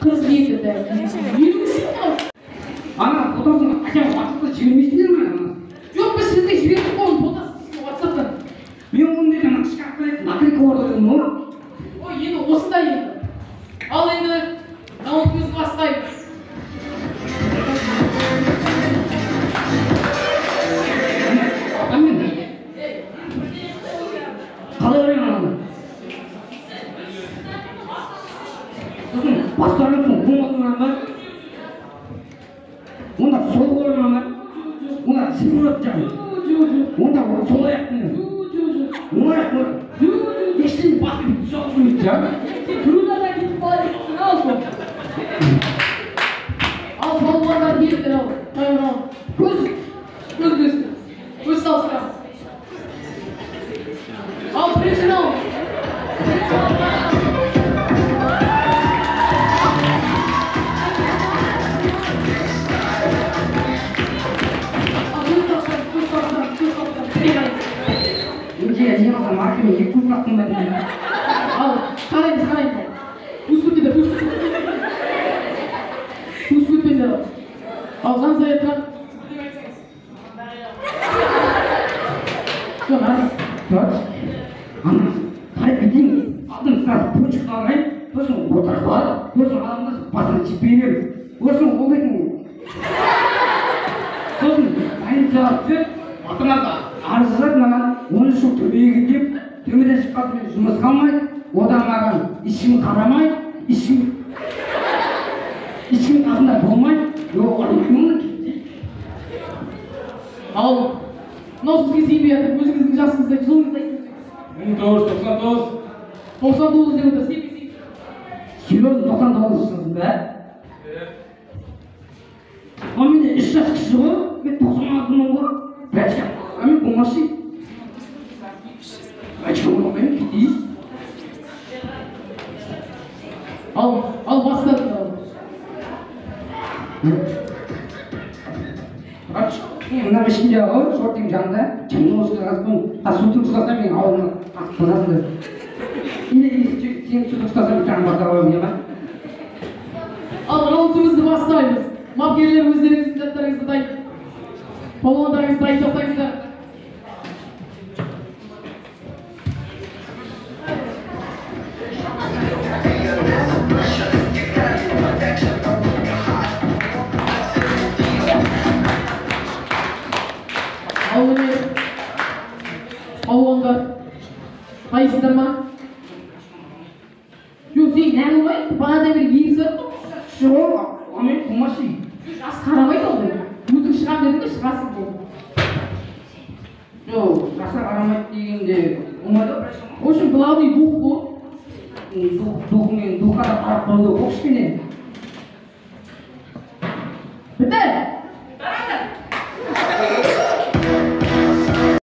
Kız niyeti de. Ana fotoğrafını açan WhatsApp'ta çevirmişsiniz mi? Yok biz sizde жібердік қой fotoсын WhatsApp'tan. Ben onu dedim шкафта наклейка ордым ну. Ой, енді осында енді. Ал енді наутымызды бастаймыз. Amin. Қалай ойланады? Сосын бастарыңыздың оң ба? Онда сол қолына ма? Онда сипырып жағын. Онда сол аяқтың. Оң аяқ қой. Ештеңе басып соғылмайды жағын. Тұруда кетіп бара жатсың ал сол. Ал балуандар келді ал. Тайған. Көз көз. Көз салыстырамыз. Ал біріншін ал. Önce yazan markayı yıkıp bıraktım ben. Al, karayız. Buz kütüde. Buz kütüde. Al, lan sayıtran. Yok, ana. Bak. Ana. Hayır bildiğin. Aldın sıra poçuk almayın. Olsun otak var. Olsun adamınız basını çipeyelim. Olsun o benim. Olsun. Aynı cevaptı. Atımazda. Арызып маған 10 жыл төбеге кеп, төбеден шыққанымен жұмыс қалмайды, одан маған ешкім қарамайды, ешкім қасында болмайды, оны ал, мынау сізге сенбей жатыр, өзіңіздің жасыңызда жылыңызда 1999. 99 деп отыр, сенбей. Серьезно, 99 жылсың ба? Ал менде 3 жас кіші ғой, мен 96-мын ғой. Бәлкім, мен болмашы. Бәлкім болмайын, кетейіз. Ал бастадың ал. Мына ішінде ғой, шорттың жанында, жаңын осы қазбын, сутың ұстаса мен ауылына қасып Или сен сутың ұстаса мен жаңын бата қойым, ема? Ал раундымызды бастаймыз. Мапкерлер өздеріңіздің заттарыңызды дайын. Балуандарыңызды дайын жасаңыздар. Ал міне балуандар дайынсыздар ма? Жоқ, сен нәңі ғой, бағадан бері еңсі Жоқ, мен болмашы. жас қарамайды ол деп. Өзің шығам дедің де шығасың болды. Жоқ, жаса қарамайды дегенде болмайды ғой. В общем, главный дух бұл. Духқа да қарап қойды ғой кішкене. Бітті!